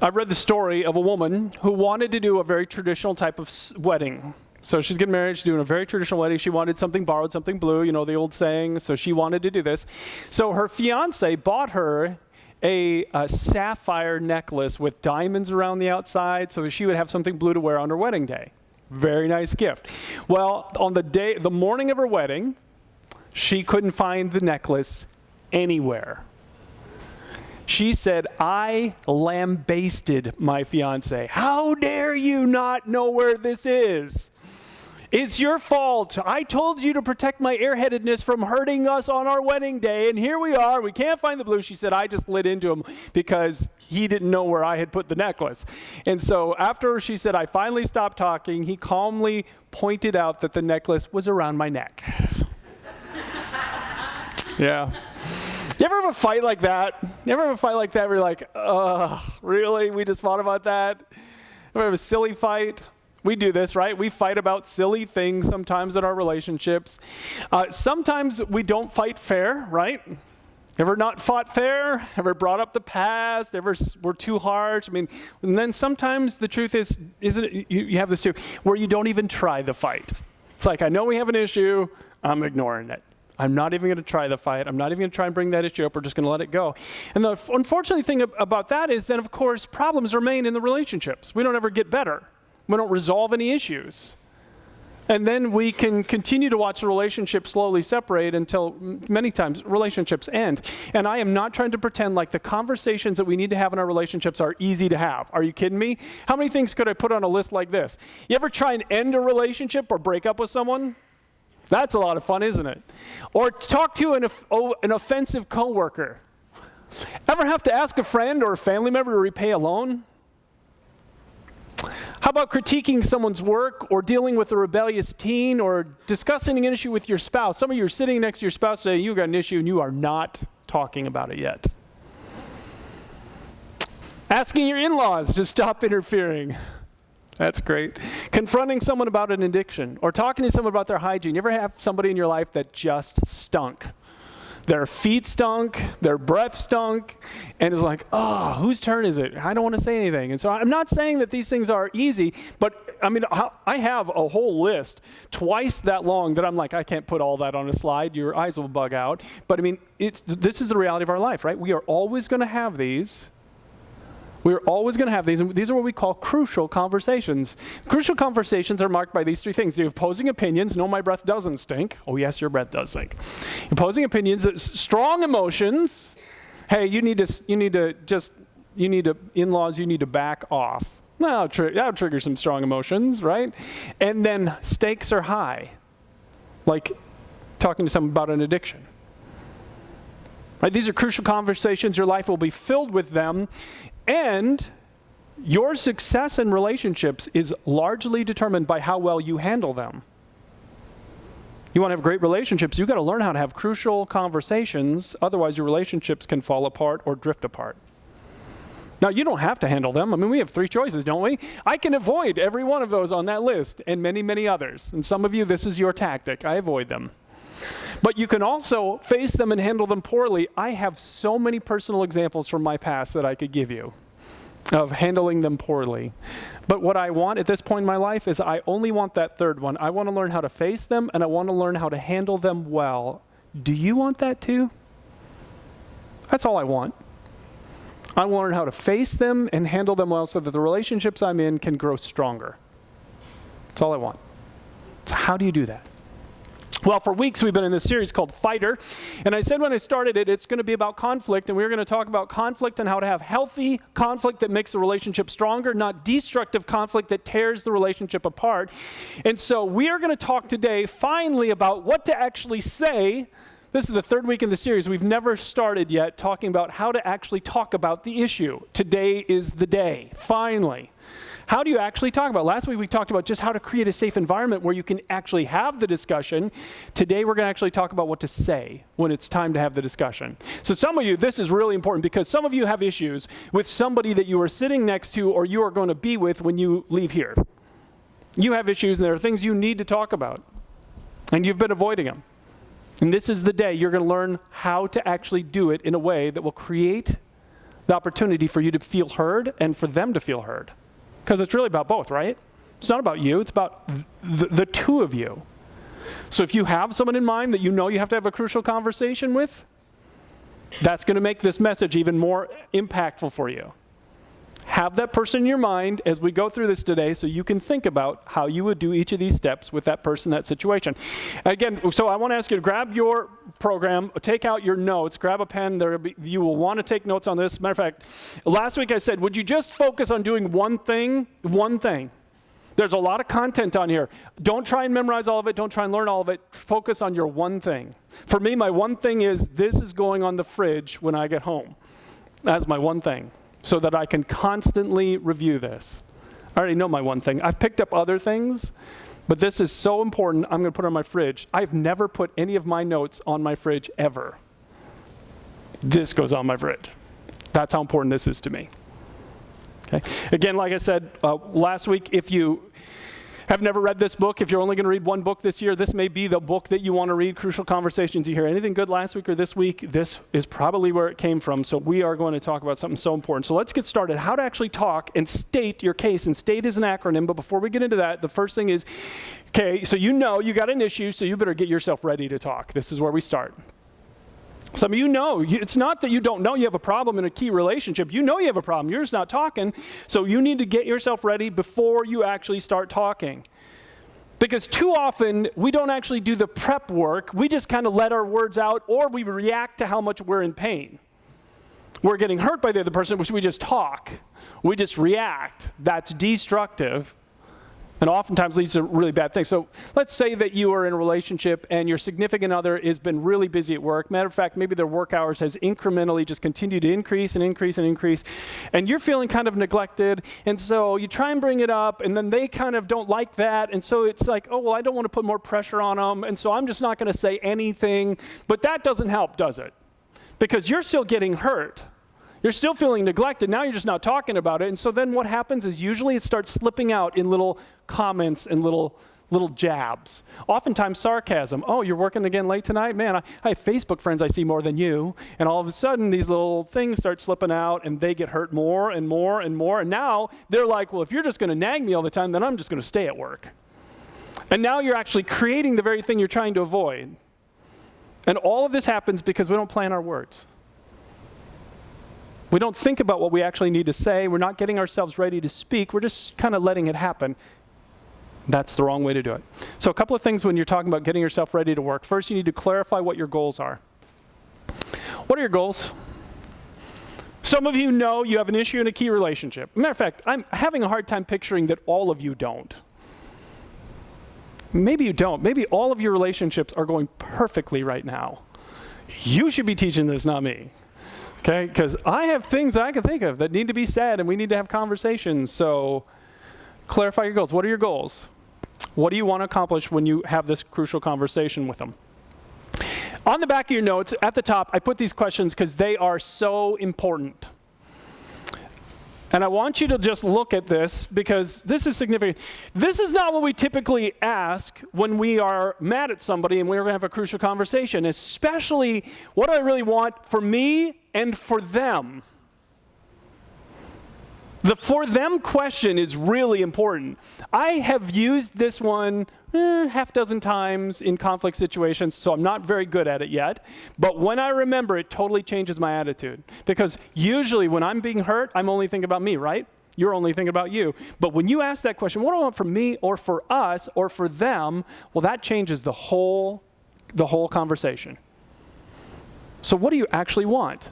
I read the story of a woman who wanted to do a very traditional type of wedding. So she's getting married, she's doing a very traditional wedding. She wanted something borrowed, something blue, the old saying. So she wanted to do this. So her fiance bought her a sapphire necklace with diamonds around the outside so that she would have something blue to wear on her wedding day. Very nice gift. Well, on the morning of her wedding, she couldn't find the necklace anywhere. She said, I lambasted my fiance. How dare you not know where this is? It's your fault. I told you to protect my airheadedness from hurting us on our wedding day, and here we are. We can't find the blue. She said, I just lit into him because he didn't know where I had put the necklace. And so after she said, I finally stopped talking, he calmly pointed out that the necklace was around my neck. Yeah. You ever have a fight like that? You ever have a fight like that where you're like, really? We just fought about that? Ever have a silly fight? We do this, right? We fight about silly things sometimes in our relationships. Sometimes we don't fight fair, right? Ever not fought fair? Ever brought up the past? Ever were too harsh? And then sometimes the truth is, isn't it, you have this too, where you don't even try the fight. It's like, I know we have an issue, I'm ignoring it. I'm not even going to try the fight. I'm not even going to try and bring that issue up. We're just going to let it go. And the unfortunate thing about that is then, of course, problems remain in the relationships. We don't ever get better. We don't resolve any issues. And then we can continue to watch the relationship slowly separate until many times relationships end. And I am not trying to pretend like the conversations that we need to have in our relationships are easy to have. Are you kidding me? How many things could I put on a list like this? You ever try and end a relationship or break up with someone? That's a lot of fun, isn't it? Or talk to an offensive coworker. Ever have to ask a friend or a family member to repay a loan? How about critiquing someone's work or dealing with a rebellious teen or discussing an issue with your spouse? Some of you are sitting next to your spouse today, you've got an issue and you are not talking about it yet. Asking your in-laws to stop interfering. That's great. Confronting someone about an addiction or talking to someone about their hygiene. You ever have somebody in your life that just stunk? Their feet stunk, their breath stunk, and it's like, whose turn is it? I don't want to say anything. And so I'm not saying that these things are easy, but I have a whole list twice that long that I'm like, I can't put all that on a slide. Your eyes will bug out. But this is the reality of our life, right? We are always going to have these. We're always going to have these, and these are what we call crucial conversations. Crucial conversations are marked by these three things. You have opposing opinions. No, my breath doesn't stink. Oh, yes, your breath does stink. Opposing opinions, strong emotions. Hey, in-laws, you need to back off. That'll trigger some strong emotions, right? And then stakes are high, like talking to someone about an addiction. Right? These are crucial conversations. Your life will be filled with them. And your success in relationships is largely determined by how well you handle them. You want to have great relationships, you've got to learn how to have crucial conversations. Otherwise, your relationships can fall apart or drift apart. Now, you don't have to handle them. We have three choices, don't we? I can avoid every one of those on that list and many, many others. And some of you, this is your tactic. I avoid them. But you can also face them and handle them poorly. I have so many personal examples from my past that I could give you of handling them poorly. But what I want at this point in my life is I only want that third one. I want to learn how to face them, and I want to learn how to handle them well. Do you want that too? That's all I want. I want to learn how to face them and handle them well so that the relationships I'm in can grow stronger. That's all I want. So how do you do that? Well, for weeks we've been in this series called Fighter, and I said when I started it, it's going to be about conflict, and we're going to talk about conflict and how to have healthy conflict that makes the relationship stronger, not destructive conflict that tears the relationship apart. And so we are going to talk today finally about what to actually say. This is the third week in the series. We've never started yet talking about how to actually talk about the issue. Today is the day, finally. How do you actually talk about it? Last week we talked about just how to create a safe environment where you can actually have the discussion. Today we're going to actually talk about what to say when it's time to have the discussion. So some of you, this is really important because some of you have issues with somebody that you are sitting next to or you are going to be with when you leave here. You have issues and there are things you need to talk about, and you've been avoiding them. And this is the day you're going to learn how to actually do it in a way that will create the opportunity for you to feel heard and for them to feel heard. Because it's really about both, right? It's not about you, it's about the two of you. So if you have someone in mind that you know you have to have a crucial conversation with, that's going to make this message even more impactful for you. Have that person in your mind as we go through this today so you can think about how you would do each of these steps with that person, that situation. Again, so I want to ask you to grab your program, take out your notes, grab a pen. You will want to take notes on this. Matter of fact, last week I said, would you just focus on doing one thing? One thing. There's a lot of content on here. Don't try and memorize all of it. Don't try and learn all of it. Focus on your one thing. For me, my one thing is this is going on the fridge when I get home. That's my one thing, so that I can constantly review this. I already know my one thing. I've picked up other things, but this is so important, I'm going to put it on my fridge. I've never put any of my notes on my fridge ever. This goes on my fridge. That's how important this is to me. Okay. Again, like I said last week, if you have never read this book, if you're only going to read one book this year, this may be the book that you want to read, Crucial Conversations. You hear anything good last week or this week, this is probably where it came from. So we are going to talk about something so important. So let's get started. How to actually talk and state your case. And state is an acronym, but before we get into that, the first thing is, okay, so you know you got an issue, so you better get yourself ready to talk. This is where we start. Some of you know, it's not that you don't know you have a problem in a key relationship. You know you have a problem. You're just not talking. So you need to get yourself ready before you actually start talking. Because too often, we don't actually do the prep work. We just kind of let our words out, or we react to how much we're in pain. We're getting hurt by the other person, which we just talk. We just react. That's destructive. And oftentimes leads to really bad things. So let's say that you are in a relationship and your significant other has been really busy at work. Matter of fact, maybe their work hours has incrementally just continued to increase and increase and increase. And you're feeling kind of neglected. And so you try and bring it up, and then they kind of don't like that. And so it's like, oh, well, I don't want to put more pressure on them. And so I'm just not going to say anything. But that doesn't help, does it? Because you're still getting hurt. You're still feeling neglected. Now you're just not talking about it. And so then what happens is usually it starts slipping out in little comments and little jabs. Oftentimes sarcasm. Oh, you're working again late tonight? Man, I have Facebook friends I see more than you. And all of a sudden these little things start slipping out and they get hurt more and more and more. And now they're like, well, if you're just going to nag me all the time, then I'm just going to stay at work. And now you're actually creating the very thing you're trying to avoid. And all of this happens because we don't plan our words. We don't think about what we actually need to say. We're not getting ourselves ready to speak. We're just kind of letting it happen. That's the wrong way to do it. So a couple of things when you're talking about getting yourself ready to work. First, you need to clarify what your goals are. What are your goals? Some of you know you have an issue in a key relationship. Matter of fact, I'm having a hard time picturing that all of you don't. Maybe you don't. Maybe all of your relationships are going perfectly right now. You should be teaching this, not me. Okay, because I have things that I can think of that need to be said, and we need to have conversations. So clarify your goals. What are your goals? What do you want to accomplish when you have this crucial conversation with them? On the back of your notes, at the top, I put these questions because they are so important. And I want you to just look at this because this is significant. This is not what we typically ask when we are mad at somebody and we're going to have a crucial conversation, especially what do I really want for me and for them. The for them question is really important. I have used this one half dozen times in conflict situations, so I'm not very good at it yet. But when I remember, it totally changes my attitude. Because usually when I'm being hurt, I'm only thinking about me, right? You're only thinking about you. But when you ask that question, what do I want for me or for us or for them? Well, that changes the whole conversation. So what do you actually want?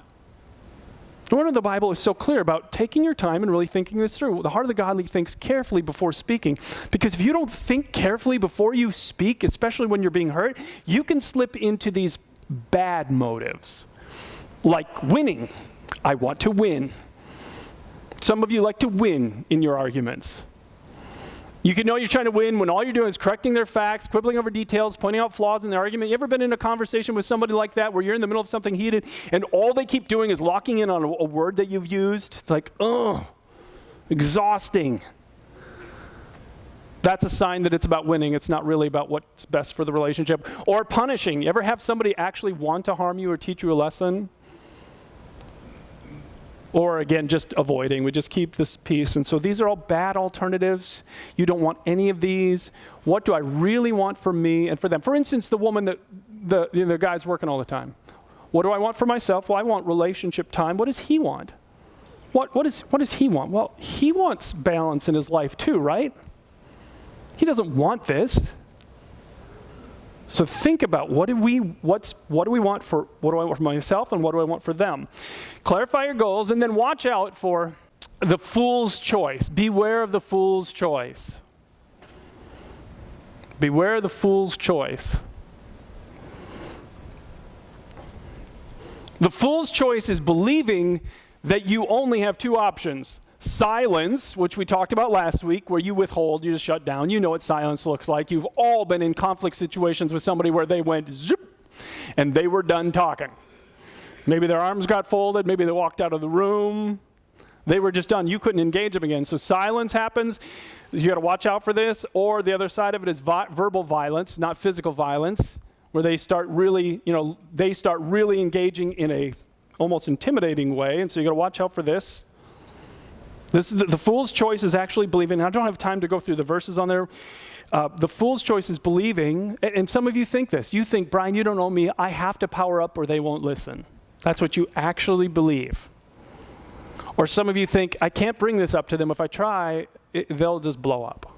No wonder the Bible is so clear about taking your time and really thinking this through. The heart of the godly thinks carefully before speaking. Because if you don't think carefully before you speak, especially when you're being hurt, you can slip into these bad motives. Like winning. I want to win. Some of you like to win in your arguments. You can know you're trying to win when all you're doing is correcting their facts, quibbling over details, pointing out flaws in the argument. You ever been in a conversation with somebody like that where you're in the middle of something heated and all they keep doing is locking in on a word that you've used? It's like, exhausting. That's a sign that it's about winning. It's not really about what's best for the relationship. Or punishing. You ever have somebody actually want to harm you or teach you a lesson? Or again, just avoiding. We just keep this peace. And so these are all bad alternatives. You don't want any of these. What do I really want for me and for them? For instance, the woman that the guy's working all the time. What do I want for myself? Well, I want relationship time. What does he want? What does he want? Well, he wants balance in his life too, right? He doesn't want this. So think about what do I want for myself and what do I want for them? Clarify your goals and then watch out for the fool's choice. Beware of the fool's choice. Beware of the fool's choice. The fool's choice is believing that you only have two options. Silence, which we talked about last week, where you withhold, you just shut down. You know what silence looks like. You've all been in conflict situations with somebody where they went zip, and they were done talking. Maybe their arms got folded. Maybe they walked out of the room. They were just done. You couldn't engage them again. So silence happens. You got to watch out for this. Or the other side of it is verbal violence, not physical violence, where they start really engaging in a almost intimidating way. And so you got to watch out for this. This is the fool's choice is actually believing. I don't have time to go through the verses on there. The fool's choice is believing, and some of you think this. You think, Brian, you don't know me. I have to power up or they won't listen. That's what you actually believe. Or some of you think, I can't bring this up to them. If I try, they'll just blow up.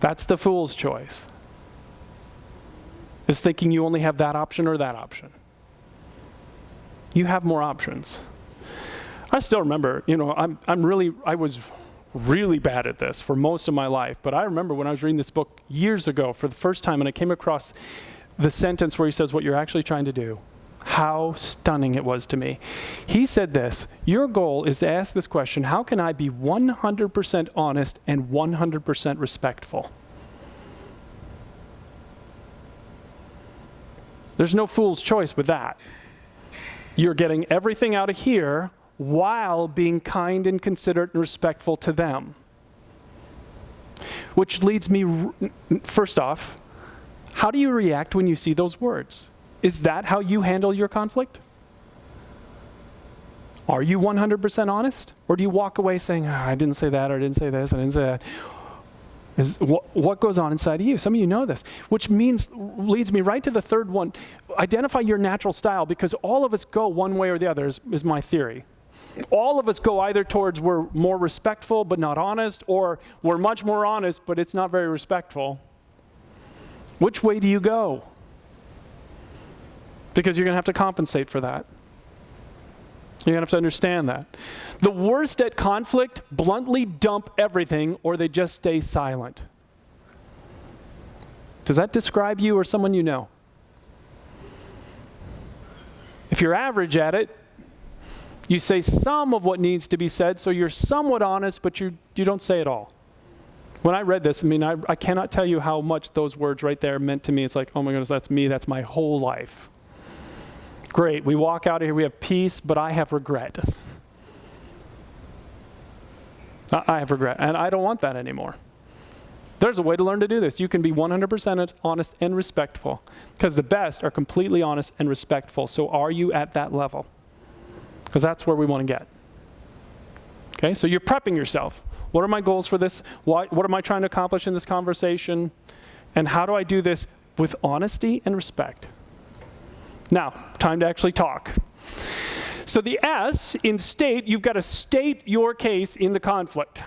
That's the fool's choice. Is thinking you only have that option or that option. You have more options. I still remember, I was really bad at this for most of my life, but I remember when I was reading this book years ago for the first time and I came across the sentence where he says what you're actually trying to do. How stunning it was to me. He said this, your goal is to ask this question, how can I be 100% honest and 100% respectful? There's no fool's choice with that. You're getting everything out of here while being kind and considerate and respectful to them. Which leads me, first off, how do you react when you see those words? Is that how you handle your conflict? Are you 100% honest? Or do you walk away saying, I didn't say that, or I didn't say this, I didn't say that? What goes on inside of you? Some of you know this, which leads me right to the third one. Identify your natural style, because all of us go one way or the other, is my theory. All of us go either towards we're more respectful but not honest, or we're much more honest but it's not very respectful. Which way do you go? Because you're going to have to compensate for that. You're going to have to understand that. The worst at conflict bluntly dump everything or they just stay silent. Does that describe you or someone you know? If you're average at it, you say some of what needs to be said, so you're somewhat honest, but you don't say it all. When I read this, I cannot tell you how much those words right there meant to me. It's like, oh my goodness, that's me, that's my whole life. Great, we walk out of here, we have peace, but I have regret. I have regret, and I don't want that anymore. There's a way to learn to do this. You can be 100% honest and respectful, because the best are completely honest and respectful. So are you at that level? Because that's where we want to get. Okay, so you're prepping yourself. What are my goals for this? What am I trying to accomplish in this conversation? And how do I do this with honesty and respect? Now, time to actually talk. So the S in state, you've got to state your case in the conflict.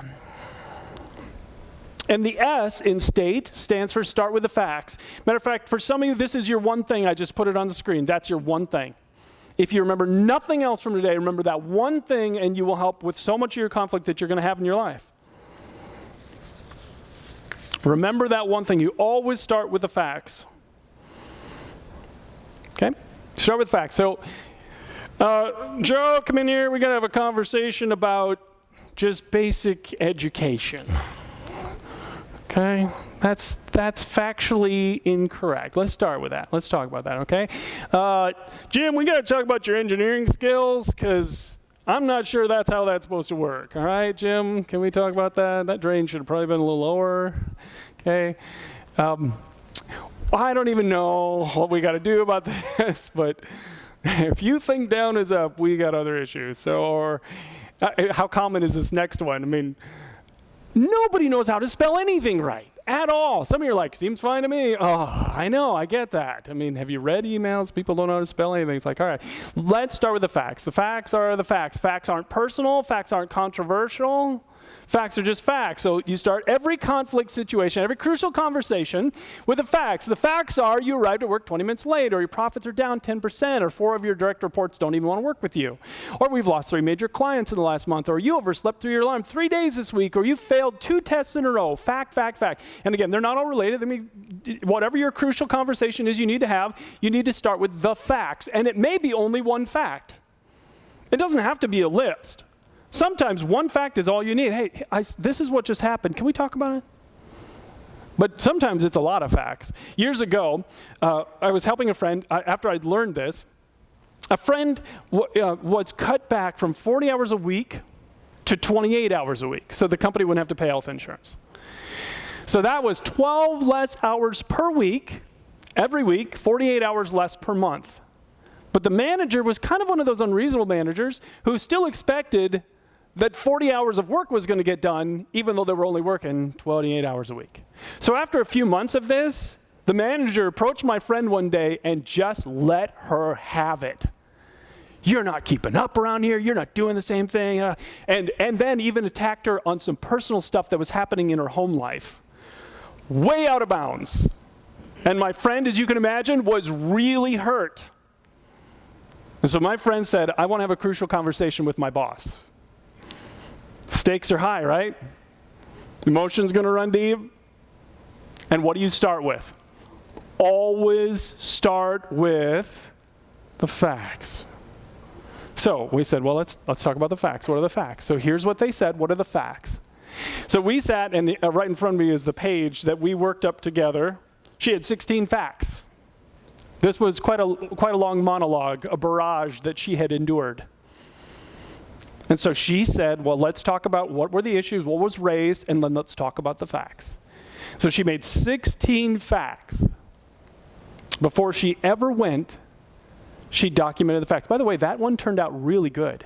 And the S in state stands for start with the facts. Matter of fact, for some of you, this is your one thing. I just put it on the screen. That's your one thing. If you remember nothing else from today, remember that one thing and you will help with so much of your conflict that you're going to have in your life. Remember that one thing. You always start with the facts. Okay? Start with facts. So, Joe, come in here. We're going to have a conversation about just basic education. Okay? That's factually incorrect. Let's start with that. Let's talk about that, okay? Jim, we got to talk about your engineering skills, because I'm not sure that's how that's supposed to work. All right, Jim, can we talk about that? That drain should have probably been a little lower. Okay? I don't even know what we got to do about this, but If you think down is up, we got other issues. So, or how common is this next one? I mean, nobody knows how to spell anything right at all. Some of you are like, seems fine to me. Oh, I know, I get that. I mean, have you read emails? People don't know how to spell anything. It's like, all right, let's start with the facts. The facts are the facts. Facts aren't personal. Facts aren't controversial. Facts are just facts. So you start every conflict situation, every crucial conversation with the facts. The facts are you arrived at work 20 minutes late, or your profits are down 10%, or 4 of your direct reports don't even want to work with you, or we've lost 3 major clients in the last month, or you overslept through your alarm 3 days this week, or you failed 2 tests in a row. Fact, fact, fact. And again, they're not all related. I mean, whatever your crucial conversation is you need to have, you need to start with the facts. And it may be only one fact. It doesn't have to be a list. Sometimes one fact is all you need. Hey, this is what just happened. Can we talk about it? But sometimes it's a lot of facts. Years ago, I was helping a friend. After I'd learned this, a friend was cut back from 40 hours a week to 28 hours a week, so the company wouldn't have to pay health insurance. So that was 12 less hours per week, every week, 48 hours less per month. But the manager was kind of one of those unreasonable managers who still expected that 40 hours of work was going to get done, even though they were only working 28 hours a week. So after a few months of this, the manager approached my friend one day and just let her have it. You're not keeping up around here. You're not doing the same thing. And then even attacked her on some personal stuff that was happening in her home life. Way out of bounds. And my friend, as you can imagine, was really hurt. And so my friend said, I want to have a crucial conversation with my boss. Stakes are high, right? Emotion's going to run deep. And what do you start with? Always start with the facts. So we said, well, let's talk about the facts. What are the facts? So here's what they said. What are the facts? So we sat, and right in front of me is the page that we worked up together. She had 16 facts. This was quite a long monologue, a barrage that she had endured. And so she said, well, let's talk about what were the issues, what was raised, and then let's talk about the facts. So she made 16 facts. Before she ever went, she documented the facts. By the way, that one turned out really good.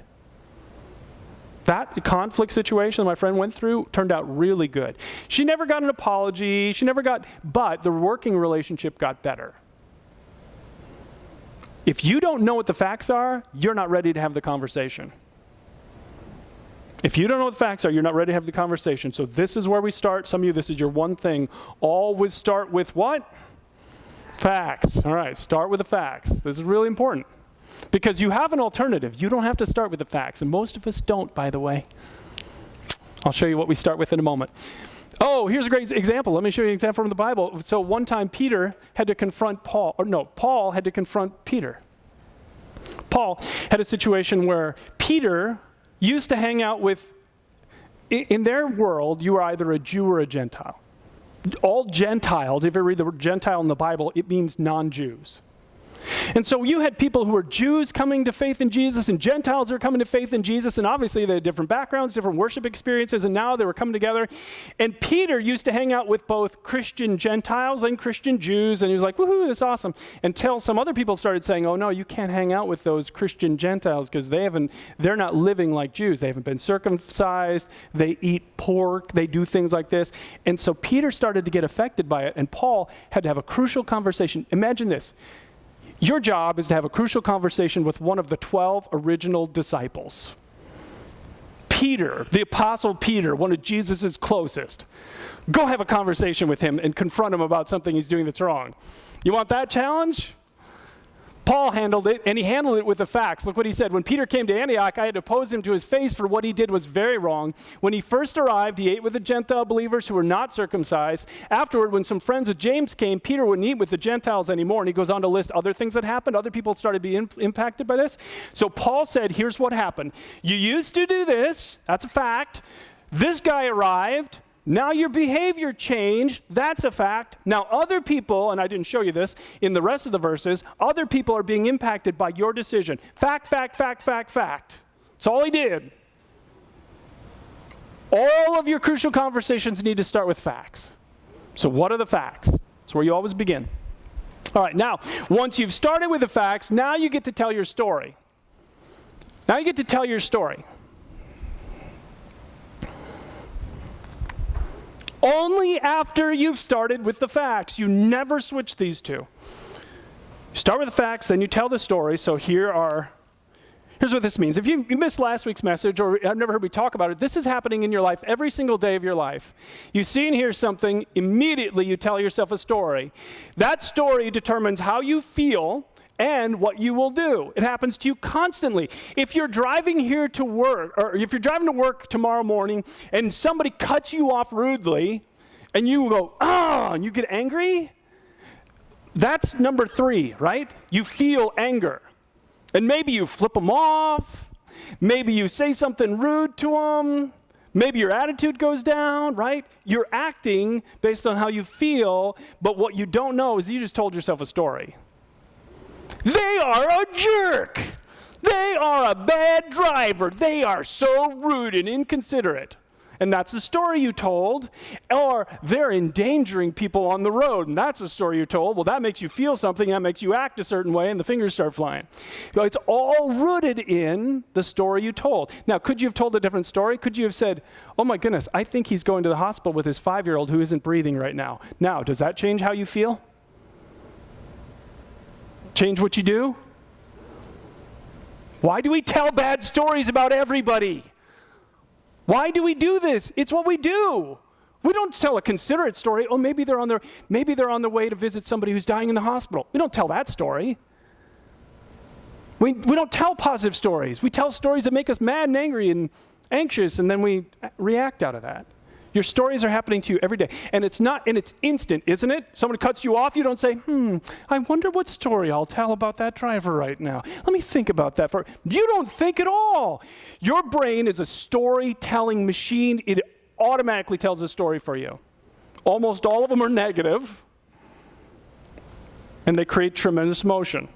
That conflict situation my friend went through turned out really good. She never got an apology. But the working relationship got better. If you don't know what the facts are, you're not ready to have the conversation. If you don't know what the facts are, you're not ready to have the conversation. So this is where we start. Some of you, this is your one thing. Always start with what? Facts. All right, start with the facts. This is really important. Because you have an alternative. You don't have to start with the facts. And most of us don't, by the way. I'll show you what we start with in a moment. Oh, here's a great example. Let me show you an example from the Bible. So one time Paul had to confront Peter. Paul had a situation where Peter used to hang out with, in their world, you were either a Jew or a Gentile. All Gentiles, if you read the word Gentile in the Bible, it means non-Jews. And so you had people who were Jews coming to faith in Jesus, and Gentiles are coming to faith in Jesus, and obviously they had different backgrounds, different worship experiences, and now they were coming together. And Peter used to hang out with both Christian Gentiles and Christian Jews, and he was like, woohoo, that's awesome. Until some other people started saying, oh no, you can't hang out with those Christian Gentiles because they're not living like Jews. They haven't been circumcised, they eat pork, they do things like this. And so Peter started to get affected by it, and Paul had to have a crucial conversation. Imagine this. Your job is to have a crucial conversation with one of the 12 original disciples. Peter, the Apostle Peter, one of Jesus' closest. Go have a conversation with him and confront him about something he's doing that's wrong. You want that challenge? Paul handled it, and he handled it with the facts. Look what he said. When Peter came to Antioch, I had to oppose him to his face, for what he did was very wrong. When he first arrived, he ate with the Gentile believers who were not circumcised. Afterward, when some friends of James came, Peter wouldn't eat with the Gentiles anymore. And he goes on to list other things that happened. Other people started being impacted by this. So Paul said, here's what happened. You used to do this. That's a fact. This guy arrived. Now your behavior changed. That's a fact. Now other people, and I didn't show you this in the rest of the verses, other people are being impacted by your decision. Fact, fact, fact, fact, fact. That's all he did. All of your crucial conversations need to start with facts. So what are the facts? That's where you always begin. All All right, now, once you've started with the facts, now you get to tell your story. Now you get to tell your story. Only after you've started with the facts. You never switch these two. You start with the facts, then you tell the story. So here's what this means. If you missed last week's message, or I've never heard me talk about it, this is happening in your life every single day of your life. You see and hear something, immediately you tell yourself a story. That story determines how you feel and what you will do. It happens to you constantly. If you're driving here to work, or if you're driving to work tomorrow morning and somebody cuts you off rudely, and you go, and you get angry, that's number 3, right? You feel anger. And maybe you flip them off. Maybe you say something rude to them. Maybe your attitude goes down, right? You're acting based on how you feel, but what you don't know is you just told yourself a story. They are a jerk. They are a bad driver. They are so rude and inconsiderate. And that's the story you told. Or they're endangering people on the road, and that's the story you told. Well, that makes you feel something, that makes you act a certain way, and the fingers start flying. So it's all rooted in the story you told. Now, could you have told a different story? Could you have said, oh my goodness, I think he's going to the hospital with his 5-year-old who isn't breathing right now. Now, does that change how you feel? Change what you do? Why do we tell bad stories about everybody? Why do we do this? It's what we do. We don't tell a considerate story. Oh, maybe they're on their way to visit somebody who's dying in the hospital. We don't tell that story. We don't tell positive stories. We tell stories that make us mad and angry and anxious, and then we react out of that. Your stories are happening to you every day. And it's instant, isn't it? Someone cuts you off, you don't say, I wonder what story I'll tell about that driver right now. Let me think about that. You don't think at all. Your brain is a storytelling machine. It automatically tells a story for you. Almost all of them are negative, and they create tremendous emotion.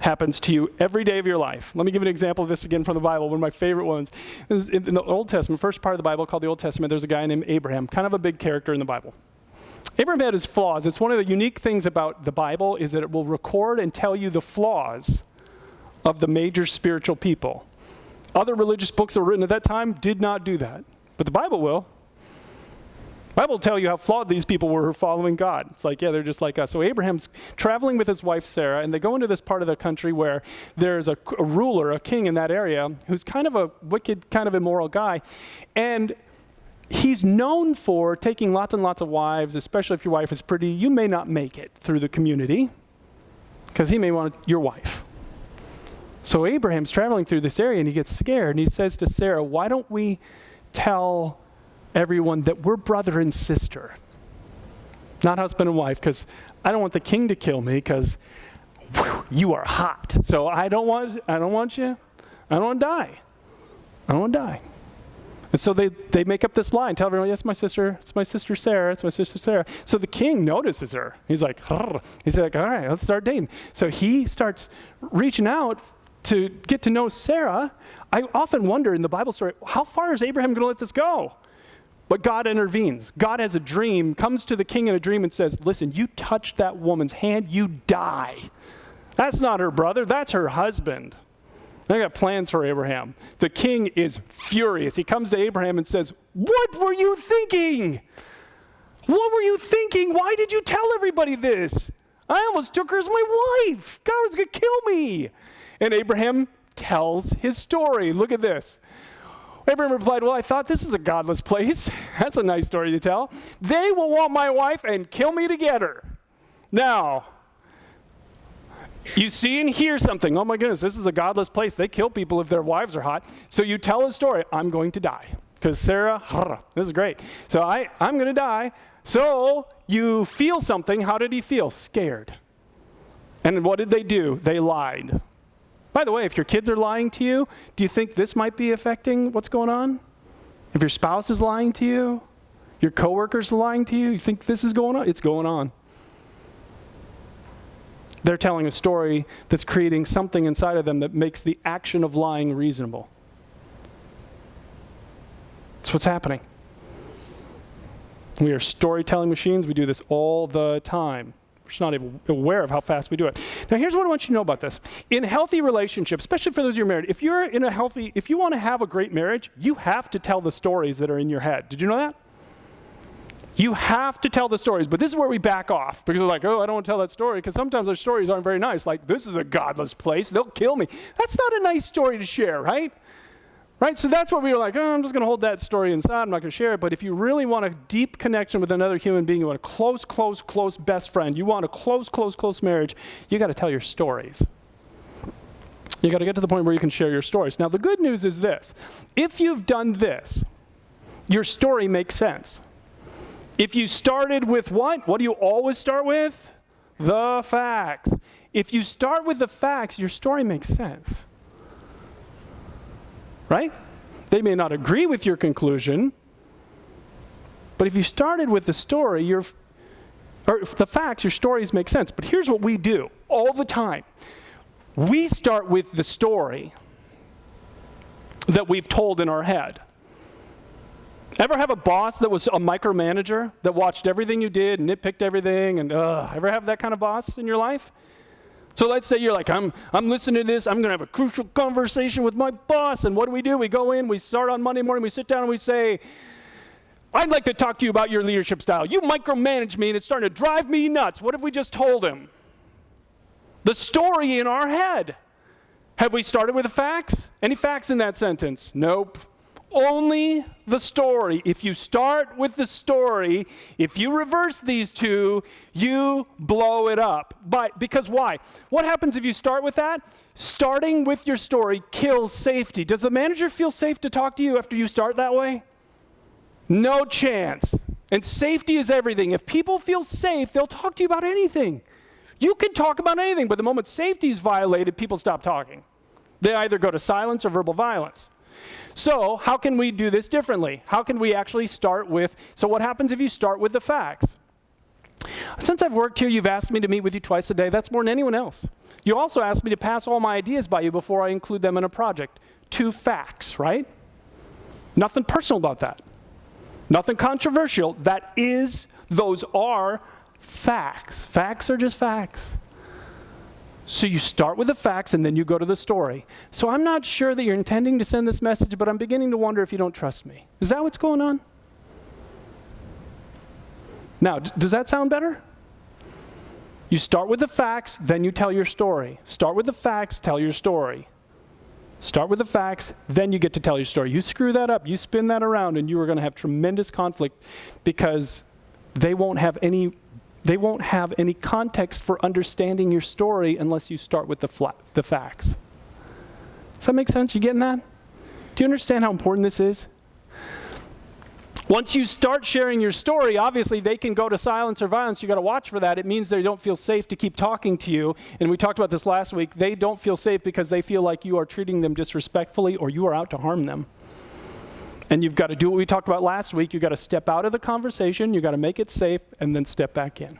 Happens to you every day of your life. Let me give an example of this again from the Bible, one of my favorite ones. This is in the Old Testament, first part of the Bible called the Old Testament, there's a guy named Abraham, kind of a big character in the Bible. Abraham had his flaws. It's one of the unique things about the Bible is that it will record and tell you the flaws of the major spiritual people. Other religious books that were written at that time did not do that, but the Bible will. The Bible will tell you how flawed these people were following God. It's like, yeah, they're just like us. So Abraham's traveling with his wife Sarah, and they go into this part of the country where there's a ruler, a king in that area, who's kind of a wicked, kind of immoral guy. And he's known for taking lots and lots of wives, especially if your wife is pretty. You may not make it through the community because he may want your wife. So Abraham's traveling through this area, and he gets scared, and he says to Sarah, why don't we tell everyone that we're brother and sister, not husband and wife, because I don't want the king to kill me because you are hot. So I don't want you. I don't want to die. I don't want to die. And so they make up this lie, tell everyone, yes, it's my sister Sarah, it's my sister Sarah. So the king notices her. He's like, he's like, all right, let's start dating. So he starts reaching out to get to know Sarah. I often wonder in the Bible story, how far is Abraham going to let this go? But God intervenes. God has a dream, comes to the king in a dream and says, listen, you touched that woman's hand, you die. That's not her brother, that's her husband. I got plans for Abraham. The king is furious. He comes to Abraham and says, what were you thinking? What were you thinking? Why did you tell everybody this? I almost took her as my wife. God was going to kill me. And Abraham tells his story. Look at this. Abraham replied, well, I thought this is a godless place. That's a nice story to tell. They will want my wife and kill me to get her. Now, you see and hear something. Oh my goodness, this is a godless place. They kill people if their wives are hot. So you tell a story. I'm going to die. Because Sarah, this is great. So I'm going to die. So you feel something. How did he feel? Scared. And what did they do? They lied. By the way, if your kids are lying to you, do you think this might be affecting what's going on? If your spouse is lying to you, your coworkers are lying to you, you think this is going on? It's going on. They're telling a story that's creating something inside of them that makes the action of lying reasonable. That's what's happening. We are storytelling machines. We do this all the time. We're just not even aware of how fast we do it. Now, here's what I want you to know about this. In healthy relationships, especially for those of you married, if you want to have a great marriage, you have to tell the stories that are in your head. Did you know that? You have to tell the stories, but this is where we back off because we're like, oh, I don't want to tell that story because sometimes our stories aren't very nice. Like, this is a godless place. They'll kill me. That's not a nice story to share, right? Right? So that's what we were like, oh, I'm just going to hold that story inside. I'm not going to share it. But if you really want a deep connection with another human being, you want a close best friend, you want a close marriage, you got to tell your stories. You got to get to the point where you can share your stories. Now, the good news is this. If you've done this, your story makes sense. If you started with what? What do you always start with? The facts. If you start with the facts, your story makes sense. Right? They may not agree with your conclusion, but if you started with the story, or the facts, your stories make sense. But here's what we do all the time. We start with the story that we've told in our head. Ever have a boss that was a micromanager that watched everything you did and nitpicked everything? And ever have that kind of boss in your life? So let's say you're like, I'm listening to this. I'm going to have a crucial conversation with my boss. And what do? We go in, we start on Monday morning, we sit down and we say, I'd like to talk to you about your leadership style. You micromanage me and it's starting to drive me nuts. What have we just told him? The story in our head. Have we started with the facts? Any facts in that sentence? Nope. Only the story. If you start with the story, if you reverse these two, you blow it up. Because why? What happens if you start with that? Starting with your story kills safety. Does the manager feel safe to talk to you after you start that way? No chance. And safety is everything. If people feel safe, they'll talk to you about anything. You can talk about anything, but the moment safety is violated, people stop talking. They either go to silence or verbal violence. So how can we do this differently? How can we actually start with, so what happens if you start with the facts? Since I've worked here, you've asked me to meet with you twice a day. That's more than anyone else. You also asked me to pass all my ideas by you before I include them in a project. 2 facts, right? Nothing personal about that. Nothing controversial. Those are facts. Facts are just facts. So you start with the facts and then you go to the story. So I'm not sure that you're intending to send this message, but I'm beginning to wonder if you don't trust me. Is that what's going on? Now, does that sound better? You start with the facts, then you tell your story. Start with the facts, tell your story. Start with the facts, then you get to tell your story. You screw that up, you spin that around, and you are going to have tremendous conflict because they won't have any context for understanding your story unless you start with the facts. Does that make sense? You getting that? Do you understand how important this is? Once you start sharing your story, obviously they can go to silence or violence. You got to watch for that. It means they don't feel safe to keep talking to you. And we talked about this last week. They don't feel safe because they feel like you are treating them disrespectfully or you are out to harm them. And you've got to do what we talked about last week. You've got to step out of the conversation. You've got to make it safe and then step back in.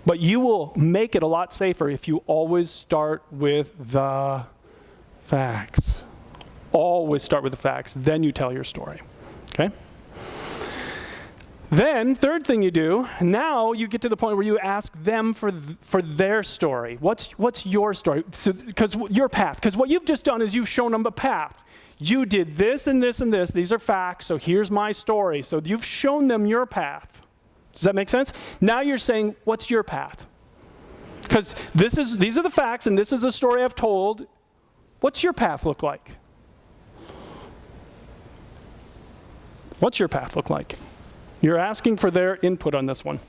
But you will make it a lot safer if you always start with the facts. Always start with the facts. Then you tell your story. Okay? Then, third thing you do, now you get to the point where you ask them for their story. What's your story? Because your path. Because what you've just done is you've shown them a path. You did this and this and this. These are facts, so here's my story. So you've shown them your path. Does that make sense? Now you're saying, what's your path? Because these are the facts, and this is a story I've told. What's your path look like? What's your path look like? You're asking for their input on this one.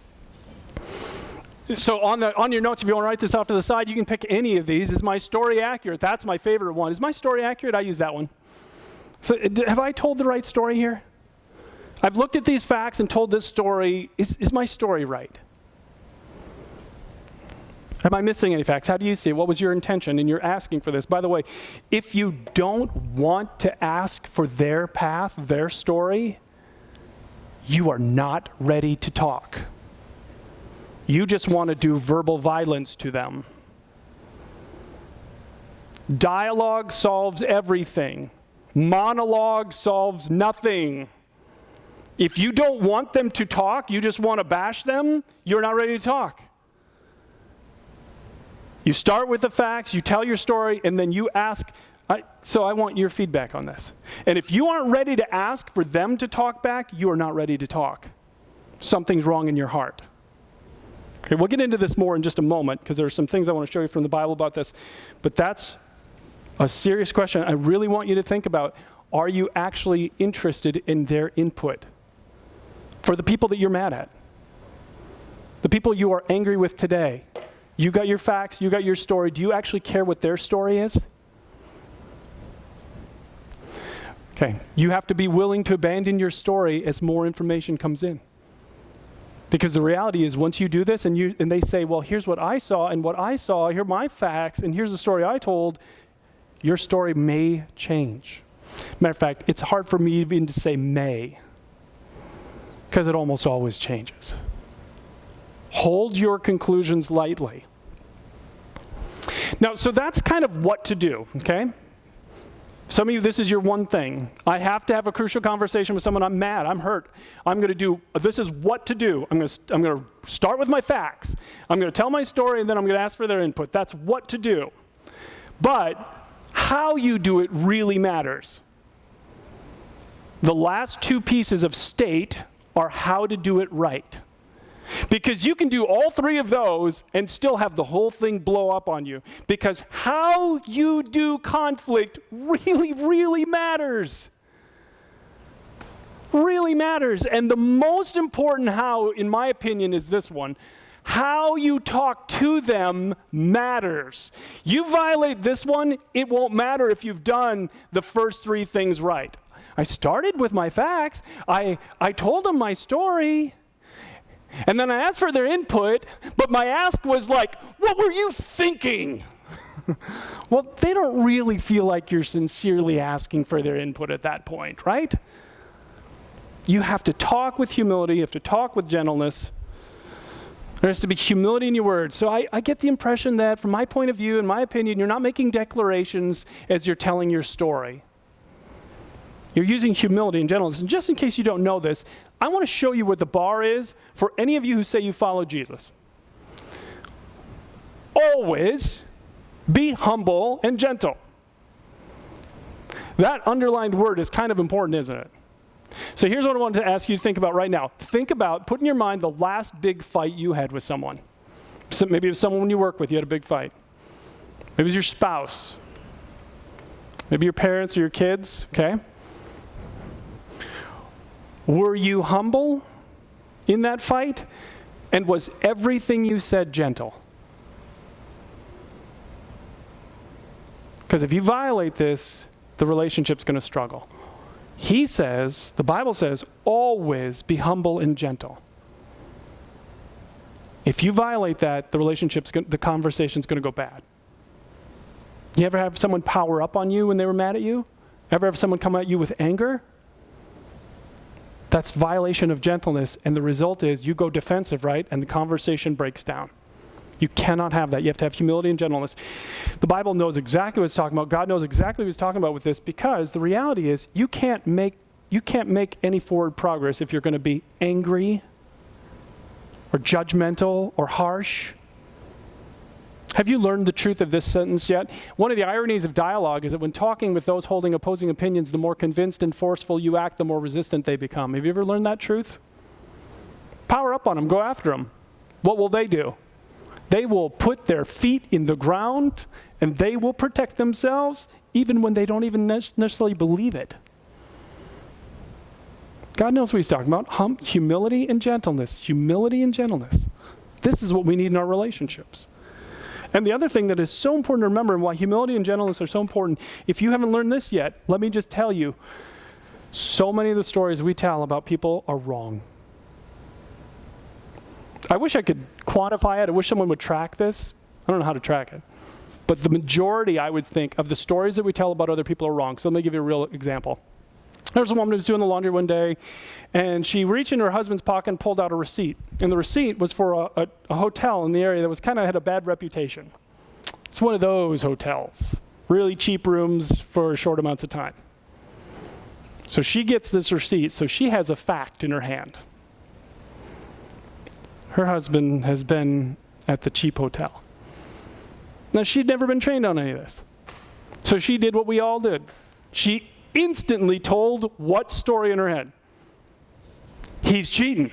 So on your notes, if you want to write this off to the side, you can pick any of these. Is my story accurate? That's my favorite one. Is my story accurate? I use that one. So have I told the right story here? I've looked at these facts and told this story. Is my story right? Am I missing any facts? How do you see it? What was your intention? And you're asking for this. By the way, if you don't want to ask for their path, their story, you are not ready to talk. You just want to do verbal violence to them. Dialogue solves everything. Monologue solves nothing. If you don't want them to talk, you just want to bash them, you're not ready to talk. You start with the facts, you tell your story, and then you ask, so I want your feedback on this. And if you aren't ready to ask for them to talk back, you are not ready to talk. Something's wrong in your heart. Okay, we'll get into this more in just a moment because there are some things I want to show you from the Bible about this. But that's a serious question. I really want you to think about, are you actually interested in their input? For the people that you're mad at. The people you are angry with today. You got your facts, you got your story. Do you actually care what their story is? Okay, you have to be willing to abandon your story as more information comes in. Because the reality is, once you do this and they say, well, here's what I saw, here are my facts, and here's the story I told, your story may change. Matter of fact, it's hard for me even to say may, because it almost always changes. Hold your conclusions lightly. Now, so that's kind of what to do, okay? Some of you, this is your one thing. I have to have a crucial conversation with someone. I'm mad. I'm hurt. This is what to do. I'm going to start with my facts. I'm going to tell my story, and then I'm going to ask for their input. That's what to do. But how you do it really matters. The last two pieces of state are how to do it right. Because you can do all three of those and still have the whole thing blow up on you. Because how you do conflict really, really matters. Really matters. And the most important how, in my opinion, is this one. How you talk to them matters. You violate this one, it won't matter if you've done the first three things right. I started with my facts. I told them my story. And then I asked for their input, but my ask was like, what were you thinking? Well, they don't really feel like you're sincerely asking for their input at that point, right? You have to talk with humility. You have to talk with gentleness. There has to be humility in your words. So I get the impression that from my point of view, in my opinion, you're not making declarations as you're telling your story. You're using humility and gentleness. And just in case you don't know this, I want to show you what the bar is for any of you who say you follow Jesus. Always be humble and gentle. That underlined word is kind of important, isn't it? So here's what I wanted to ask you to think about right now. Think about, put in your mind the last big fight you had with someone. So maybe it was someone you work with, you had a big fight. Maybe it was your spouse. Maybe your parents or your kids, okay? Were you humble in that fight? And was everything you said gentle? Because if you violate this, the relationship's going to struggle. He says, the Bible says, always be humble and gentle. If you violate that, the conversation's going to go bad. You ever have someone power up on you when they were mad at you? Ever have someone come at you with anger? That's violation of gentleness, and the result is you go defensive, right? And the conversation breaks down. You cannot have that. You have to have humility and gentleness. The Bible knows exactly what it's talking about. God knows exactly what he's talking about with this, because the reality is you can't make any forward progress if you're going to be angry or judgmental or harsh. Have you learned the truth of this sentence yet? One of the ironies of dialogue is that when talking with those holding opposing opinions, the more convinced and forceful you act, the more resistant they become. Have you ever learned that truth? Power up on them. Go after them. What will they do? They will put their feet in the ground, and they will protect themselves even when they don't even necessarily believe it. God knows what he's talking about. Humility and gentleness. Humility and gentleness. This is what we need in our relationships. And the other thing that is so important to remember, and why humility and gentleness are so important, if you haven't learned this yet, let me just tell you, so many of the stories we tell about people are wrong. I wish I could quantify it. I wish someone would track this. I don't know how to track it. But the majority, I would think, of the stories that we tell about other people are wrong. So let me give you a real example. There was a woman who was doing the laundry one day, and she reached in her husband's pocket and pulled out a receipt. And the receipt was for a hotel in the area that was kind of had a bad reputation. It's one of those hotels. Really cheap rooms for short amounts of time. So she gets this receipt, so she has a fact in her hand. Her husband has been at the cheap hotel. Now, she'd never been trained on any of this. So she did what we all did. She instantly told what story in her head? He's cheating.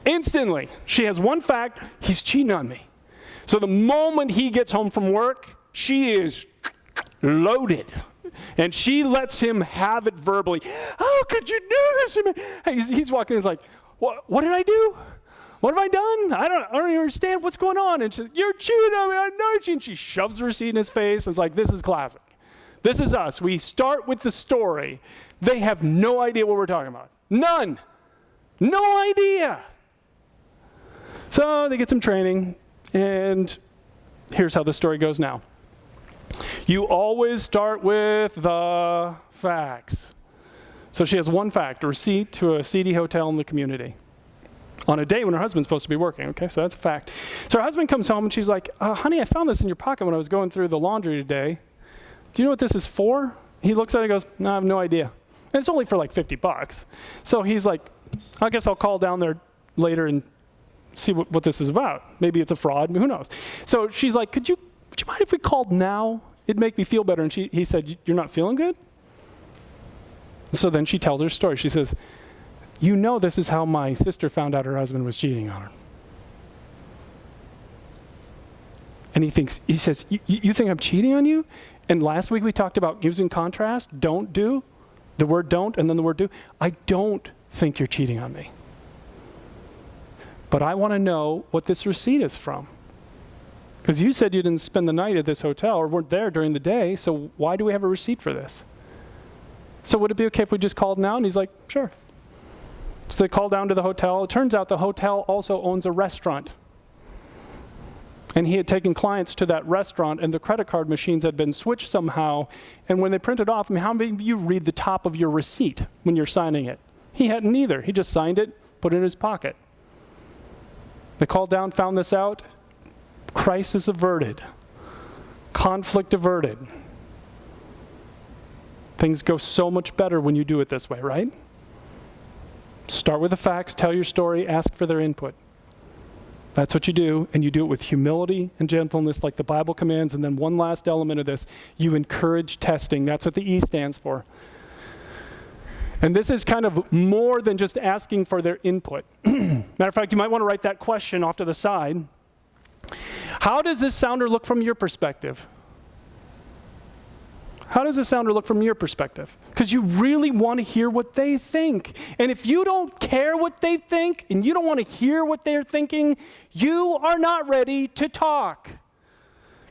Instantly. She has one fact, he's cheating on me. So the moment he gets home from work, she is loaded. And she lets him have it verbally. How could you do this to me? He's walking in, he's like, what did I do? What have I done? I don't even understand what's going on. And she's, you're cheating on me. I know you're cheating. She shoves the receipt in his face. And it's like, this is classic. This is us. We start with the story. They have no idea what we're talking about. None. No idea. So they get some training. And here's how the story goes now. You always start with the facts. So she has one fact, a receipt to a seedy hotel in the community on a day when her husband's supposed to be working. Okay, so that's a fact. So her husband comes home and she's like, honey, I found this in your pocket when I was going through the laundry today. Do you know what this is for? He looks at it and goes, no, I have no idea. And it's only for like $50. So he's like, I guess I'll call down there later and see what this is about. Maybe it's a fraud, who knows? So she's like, would you mind if we called now? It'd make me feel better. And he said, you're not feeling good? So then she tells her story. She says, you know this is how my sister found out her husband was cheating on her. And he says, you think I'm cheating on you? And last week we talked about using contrast, don't do, the word don't and then the word do. I don't think you're cheating on me. But I want to know what this receipt is from. Because you said you didn't spend the night at this hotel or weren't there during the day, so why do we have a receipt for this? So would it be okay if we just called now? And he's like, sure. So they call down to the hotel. It turns out the hotel also owns a restaurant. And he had taken clients to that restaurant, and the credit card machines had been switched somehow. And when they printed off, how many of you read the top of your receipt when you're signing it? He hadn't either. He just signed it, put it in his pocket. They called down, found this out. Crisis averted. Conflict averted. Things go so much better when you do it this way, right? Start with the facts, tell your story, ask for their input. That's what you do, and you do it with humility and gentleness like the Bible commands, and then one last element of this, you encourage testing. That's what the E stands for. And this is kind of more than just asking for their input. Matter of fact, you might want to write that question off to the side. How does this sounder look from your perspective? How does this sounder look from your perspective? Because you really want to hear what they think. And if you don't care what they think and you don't want to hear what they're thinking, you are not ready to talk.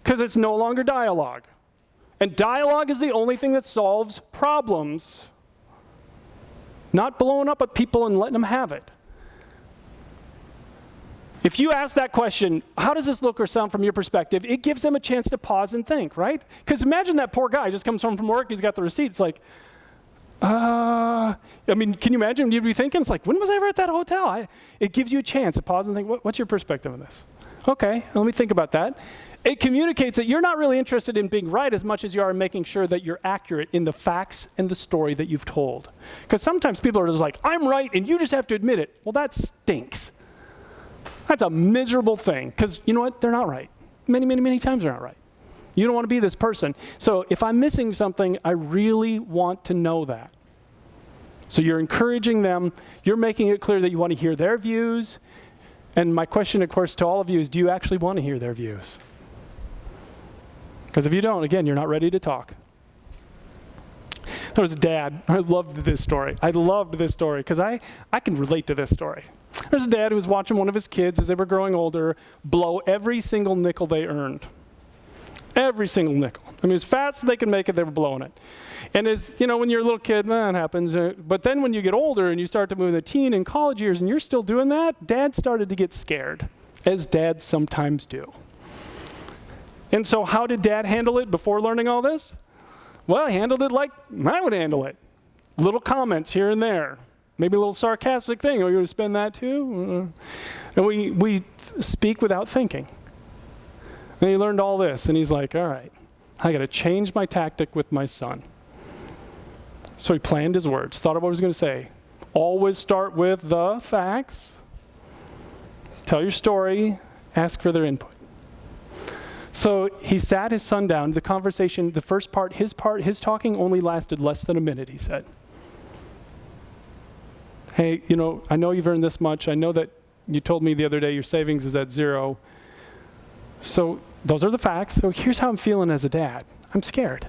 Because it's no longer dialogue. And dialogue is the only thing that solves problems. Not blowing up at people and letting them have it. If you ask that question, how does this look or sound from your perspective, it gives them a chance to pause and think, right? Because imagine that poor guy just comes home from work, he's got the receipt, it's like, can you imagine? You'd be thinking, it's like, when was I ever at that hotel? It gives you a chance to pause and think, what's your perspective on this? Okay, let me think about that. It communicates that you're not really interested in being right as much as you are in making sure that you're accurate in the facts and the story that you've told. Because sometimes people are just like, I'm right, and you just have to admit it. Well, that stinks. That's a miserable thing, because you know what? They're not right. Many, many, many times they're not right. You don't want to be this person. So if I'm missing something, I really want to know that. So you're encouraging them. You're making it clear that you want to hear their views. And my question, of course, to all of you is, do you actually want to hear their views? Because if you don't, again, you're not ready to talk. There was a dad. I loved this story. Because I can relate to this story. There's a dad who was watching one of his kids as they were growing older blow every single nickel they earned. Every single nickel. I mean, as fast as they could make it, they were blowing it. And as, when you're a little kid, it happens. But then when you get older and you start to move in the teen and college years and you're still doing that, dad started to get scared, as dads sometimes do. And so how did dad handle it before learning all this? Well, he handled it like I would handle it. Little comments here and there. Maybe a little sarcastic thing. Are you going to spend that too? And we speak without thinking. And he learned all this. And he's like, all right, I got to change my tactic with my son. So he planned his words, thought of what he was going to say. Always start with the facts. Tell your story. Ask for their input. So he sat his son down. The conversation, the first part, his talking only lasted less than a minute, he said. Hey, I know you've earned this much. I know that you told me the other day your savings is at 0. So those are the facts. So here's how I'm feeling as a dad. I'm scared.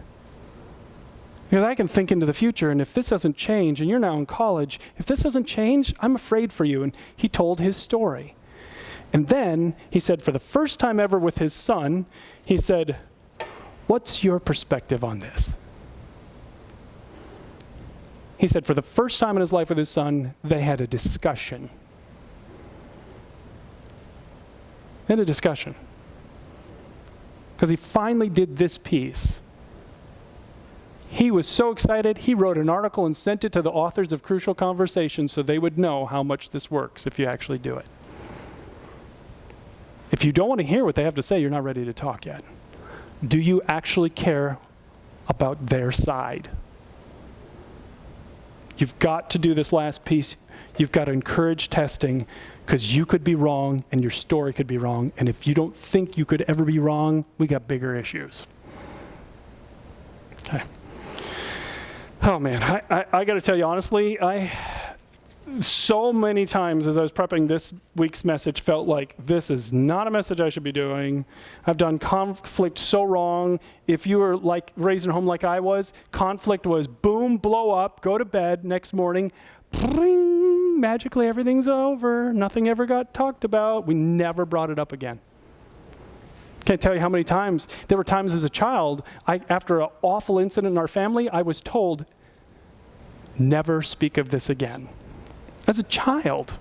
Because I can think into the future, and if this doesn't change, and you're now in college, if this doesn't change, I'm afraid for you. And he told his story. And then he said, for the first time ever with his son, he said, what's your perspective on this? He said, for the first time in his life with his son, they had a discussion. They had a discussion. Because he finally did this piece. He was so excited, he wrote an article and sent it to the authors of Crucial Conversations so they would know how much this works if you actually do it. If you don't want to hear what they have to say, you're not ready to talk yet. Do you actually care about their side? You've got to do this last piece. You've got to encourage testing because you could be wrong and your story could be wrong. And if you don't think you could ever be wrong, we got bigger issues. Okay. Oh man, I got to tell you honestly, so many times as I was prepping this week's message felt like this is not a message I should be doing. I've done conflict so wrong. If you were like raised in a home like I was, conflict was boom, blow up, go to bed, next morning, bling, magically everything's over. Nothing ever got talked about. We never brought it up again. Can't tell you how many times. There were times as a child, after an awful incident in our family, I was told, never speak of this again. As a child.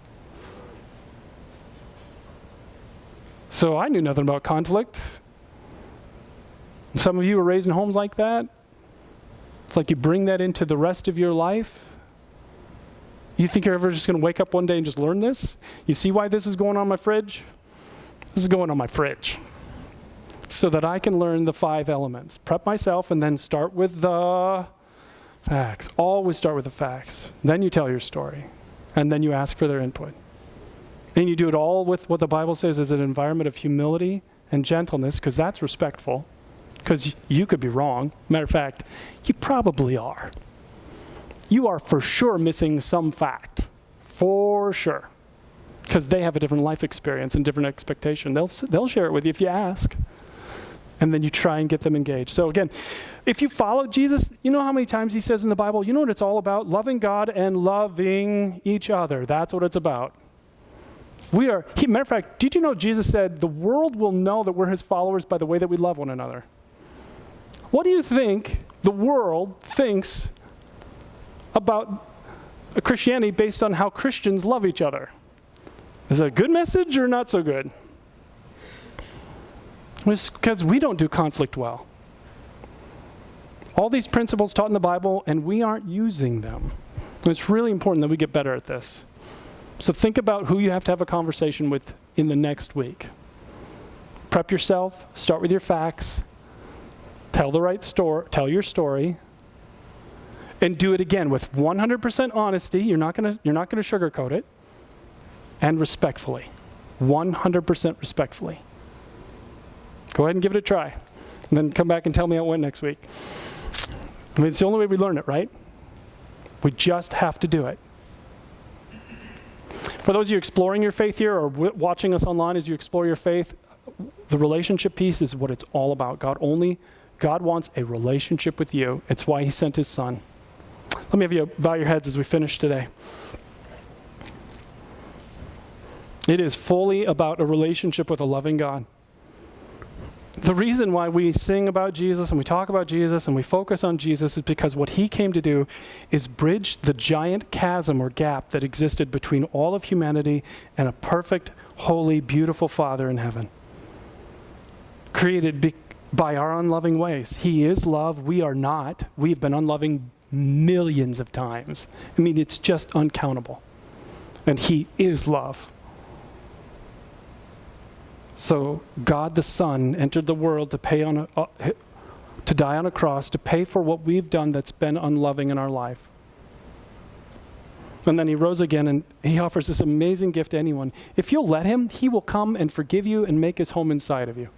So I knew nothing about conflict. Some of you were raised in homes like that. It's like you bring that into the rest of your life. You think you're ever just going to wake up one day and just learn this? You see why this is going on my fridge? This is going on my fridge. So that I can learn the 5 elements. Prep myself and then start with the facts. Always start with the facts. Then you tell your story. And then you ask for their input. And you do it all with what the Bible says is an environment of humility and gentleness, because that's respectful. Because you could be wrong. Matter of fact, you probably are. You are for sure missing some fact. For sure. Because they have a different life experience and different expectation. They'll share it with you if you ask. And then you try and get them engaged. So again, if you follow Jesus, you know how many times he says in the Bible, you know what it's all about? Loving God and loving each other. That's what it's about. Matter of fact, did you know Jesus said, the world will know that we're his followers by the way that we love one another? What do you think the world thinks about Christianity based on how Christians love each other? Is it a good message or not so good? It's because we don't do conflict well. All these principles taught in the Bible, and we aren't using them. And it's really important that we get better at this. So think about who you have to have a conversation with in the next week. Prep yourself, start with your facts, tell your story, and do it again with 100% honesty. You're not going to sugarcoat it, and respectfully. 100% respectfully. Go ahead and give it a try. And then come back and tell me how it went next week. I mean, it's the only way we learn it, right? We just have to do it. For those of you exploring your faith here or watching us online as you explore your faith, the relationship piece is what it's all about. God wants a relationship with you. It's why he sent his son. Let me have you bow your heads as we finish today. It is fully about a relationship with a loving God. The reason why we sing about Jesus and we talk about Jesus and we focus on Jesus is because what he came to do is bridge the giant chasm or gap that existed between all of humanity and a perfect, holy, beautiful Father in heaven. Created by our unloving ways. He is love. We are not. We've been unloving millions of times. I mean, it's just uncountable. And he is love. So God the Son entered the world to to die on a cross to pay for what we've done that's been unloving in our life. And then he rose again, and he offers this amazing gift to anyone. If you'll let him, he will come and forgive you and make his home inside of you.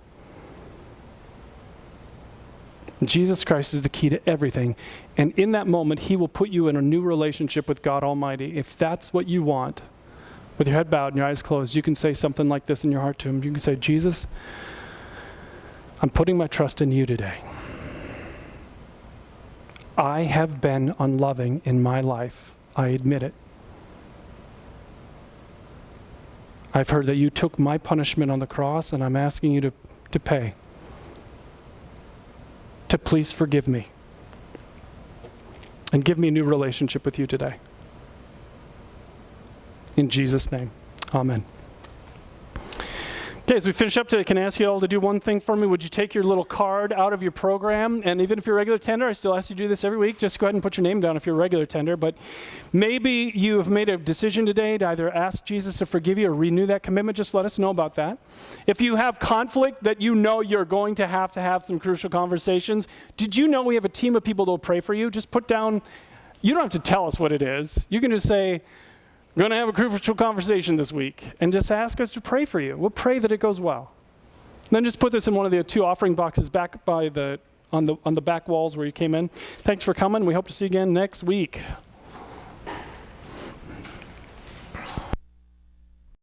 Jesus Christ is the key to everything. And in that moment, he will put you in a new relationship with God Almighty. If that's what you want, with your head bowed and your eyes closed, you can say something like this in your heart to him. You can say, Jesus, I'm putting my trust in you today. I have been unloving in my life. I admit it. I've heard that you took my punishment on the cross, and I'm asking you to pay. To please forgive me. And give me a new relationship with you today. In Jesus' name, amen. Okay, as we finish up today, can I ask you all to do one thing for me? Would you take your little card out of your program? And even if you're a regular tender, I still ask you to do this every week. Just go ahead and put your name down if you're a regular tender. But maybe you have made a decision today to either ask Jesus to forgive you or renew that commitment. Just let us know about that. If you have conflict that you know you're going to have some crucial conversations, did you know we have a team of people that will pray for you? Just put down, you don't have to tell us what it is. You can just say, I'm going to have a crucial conversation this week, and just ask us to pray for you. We'll pray that it goes well. And then just put this in one of the 2 offering boxes back by on the back walls where you came in. Thanks for coming. We hope to see you again next week.